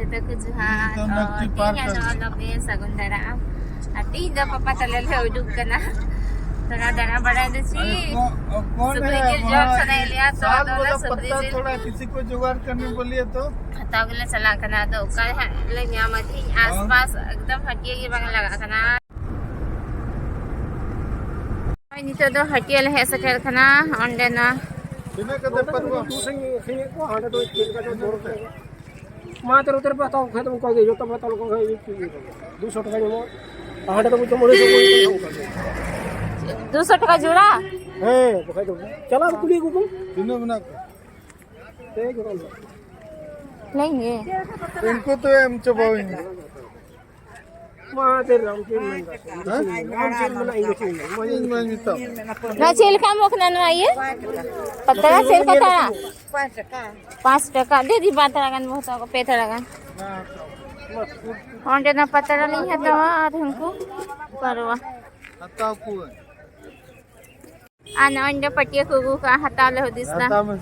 जते को जुहार और तीन लगे सगुन दरा आती द पापा तले ले उडुक कना थोड़ा दरा बड़ा दे सी सुपरी के जॉब सदा लिया तो दोला सुपरी से थोड़ा किसी को जुगाड़ करने बोलिए तो हतागले चला कना तो का ले न्यामती आसपास एकदम हटिया के बंग लगा कना नितो दो हटिया ले है सकर कना ओंडे ना बिना कदे पर वो संगे को हाडे तो खेल का तो जोर है मात्र उतर बताओ खत्म कर दे जो तो बताओ को 200 टका में हाडे तो कुछ मोरे से 200 टका जोड़ा है बखाई तो चला कुली को बिना बना ते जोड़ा लेंगे इनको तो हम चबावेंगे माते राम के राम के में नहीं चाहिए मैं तो ना चेल का मोखना न आइए पत्ता चेल का था 5 टका दे दी बात लगन बहुत को पेट लगन ओंडे ना पत्ता नहीं है तो और हमको परवा हता को आना ओंडे पटिया को का हता ले दिसना हता में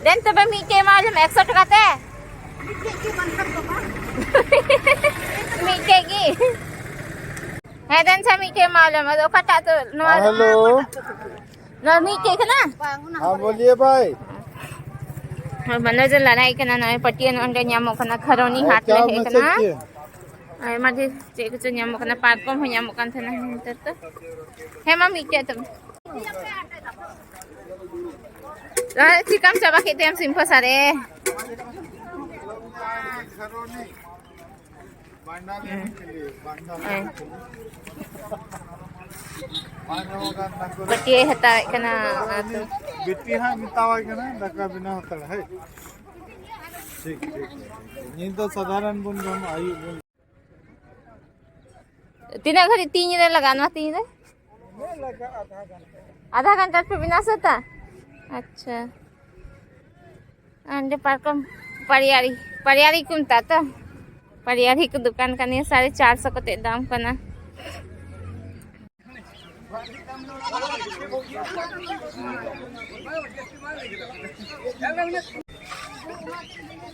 देन तबे मीटे मालूम 100 टका ते मीटे की है देन से मीटे मालूम है तो कटा तो हेलो न मीटे के ना हां बोलिए भाई mana je larai kana na patian onde nyamo kana kharoni hat le he kana ai ma de che ko nyamo kana patkom ho nyamo kan thana hinter to he ma mite to la chikam chaba ke tem simpo sare खरोनी बांडा के लिए बांडा होगा ना patiye hata kana to बिट्टी हां मितावा के ना डका बिना होता है ठीक ठीक ये तो साधारण बुन हम आयु बुन tina घड़ी 3 रे लगाना 3 रे लगा आधा घंटा पे बिना सोता अच्छा अंडे पार्कम परियारी कुमता तो परियारी की दुकान का नहीं 450 को ते दाम करना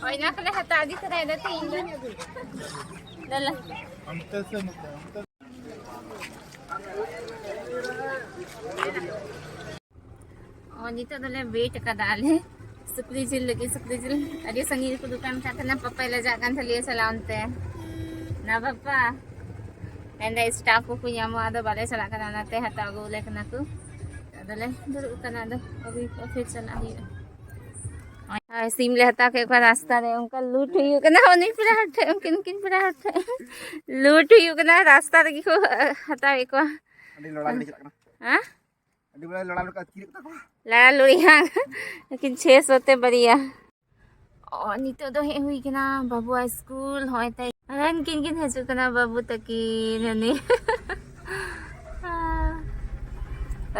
और ना कले हटा दी तरह दे 3 दला अंतर से मतलब और नीचे दले वेट का डाले सुपरी जिल लगी सुपरी जिल अरे संगीत को दुकान का था ना पापा ले जाकर था लिए सलामते ना पापा एंड स्टाफ को कुछ यामो आदो बाले चला कर आना ते हता गो लेकिन ना को दले दूर उतना दो अभी फिर चला ही हां सिम ले हता के एक बार रास्ता रे उनका लूट हुई के ना नहीं पूरा हट किन किन पूरा हट लूट हुई के ना रास्ता रे को हता एक बार अडी लड़ा ले चला हां अडी बड़ा लड़ा का तीर का लड़ा लुड़िया लेकिन 600 ते बढ़िया और नितो दो हे हुई के ना बाबू स्कूल होते अन किन किन हजू कना बाबू तकीन ने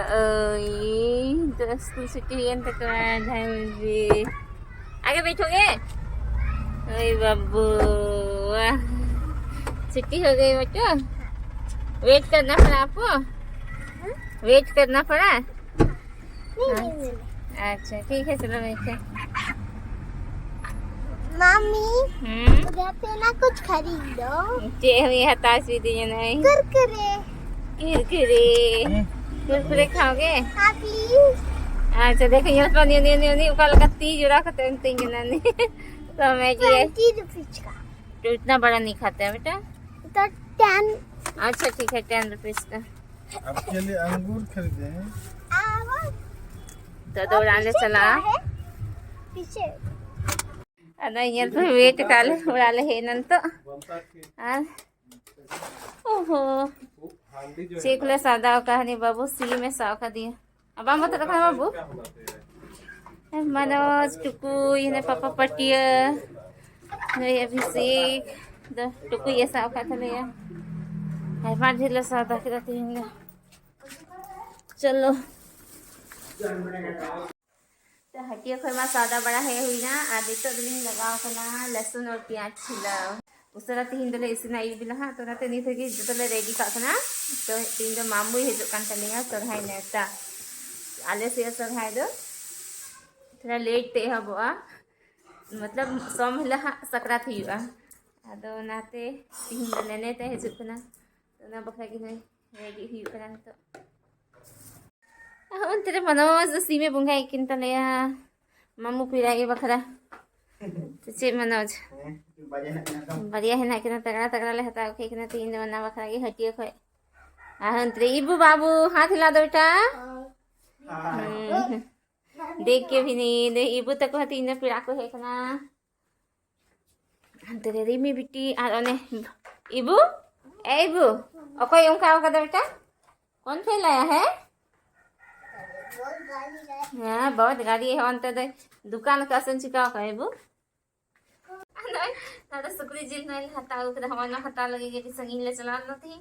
ओए तो स्कूल छुट्टी हुई तक ढाई बजे आगे बैठोगे ओए बाबू छुट्टी हो गई बच्चों वेट करना पड़ा आपको वेट करना पड़ा अच्छा ठीक है चलो बैठे मम्मी घर पे ना कुछ खरीदो जे हुई हताश भी दी नहीं कुरकुरे कुरकुरे खाओगे हाँ प्लीज अच्छा देखो ये तो नहीं कल का 30 जुड़ा खत्म तीन ना नहीं तो मैं जी 20 रुपीज का तो इतना बड़ा नहीं खाते हैं बेटा तो 10 अच्छा ठीक है 10 रुपीज का आपके लिए अंगूर खरीदे हैं तो दौड़ाने चला पीछे अदा ये तो वेट कर उड़ाले है नन तो ओहो चेकले सादा कहानी बाबू सी में साव का दिया अब मत रखना बाबू मनोज टुकू ये पापा पटिया नहीं अभिषेक टुकू ये साव का था लिया बार ढीला सादा के रहेंगे चलो तो हटिया खरमा सादा बड़ा है हुई ना आदि तो दिन लगाओ करना लहसुन और प्याज छिला उसरा तीन दले इसिना आई बिला हां तो नाते नहीं थे कि जतले रेडी का करना तो तीन दो मामू हिजु कान तनिया सरहाय नेता आले से सरहाय दो थोड़ा लेट ते हबो मतलब सोमला सकरात हुआ Ado nate tingin na nene tayo hizip ko na. So na bakla ginoy. Ready hiyo ka na to. Untere Manoj सीमे Bungai किन तले मामू पिरागे बखरा तो चे मनोज बढ़िया है ना किना तगड़ा तगड़ा ले हता के किना तीन ना बखरा के हटिए खोय अंतरे इबू बाबू हाथ हिला दो बेटा देख के भी नहीं दे इबू तक हती ने पिरा को है कना अंतरे रिमी बिटी और ओने इबू ए इबू ओकोय उनका का बेटा कौन फैलाया है हाँ बहुत गाड़ी है अंत दुकान का सन चिका का है वो ना सुकरी जिल में हता उक हमारा हता लगे कि संगीन ले चला न थी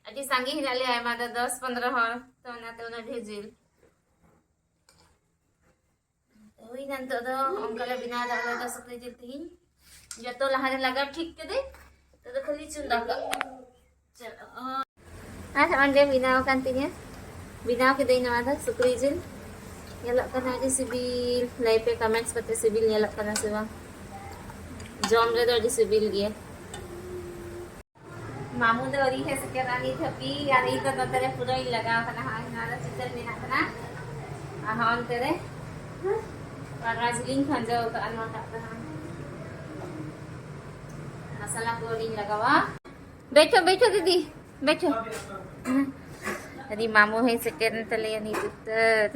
अटी संगी ही ले आए मादा 10-15 हर तो ना तो ना भेजिल वही नन तो अंकल बिना दादा तो सुकरी जिल थी जो तो लहारे लगा ठीक के दे तो खाली चुंदा का चलो आज अंडे बिना कांतिnya Binaw kita ini ada sukri jil. Yalak ka na di sibil. Like pe comments pati sibil yalak ka na siya. Jom re di sibil gya. Mamu dori hai sekarang ini tapi hari itu notare pura ही लगा kana ha nara chicken में kana. Ahon tere. Rajuling khanja ka anwa ka kana. Masala goreng लगावा. बैठो बैठो दीदी बैठो. Tadi mamu hai second tali yang itu ter.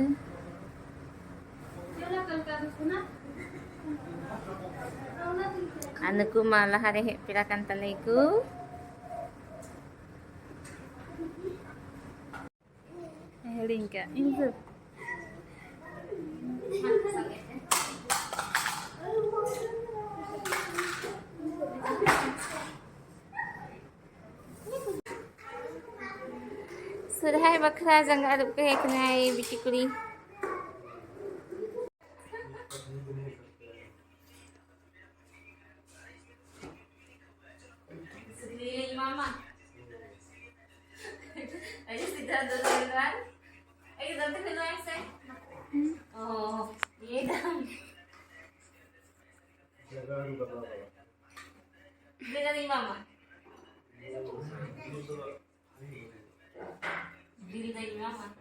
Anakku malah hari pirakan taliku. Lingka itu. Sudah bakra jang aduk ke kenai biti kuli. Sekeliling mama. Ayo sudah duluan. Ayo nanti keluar saya. Oh, ये dam. Dengan mama. Bill dari mama.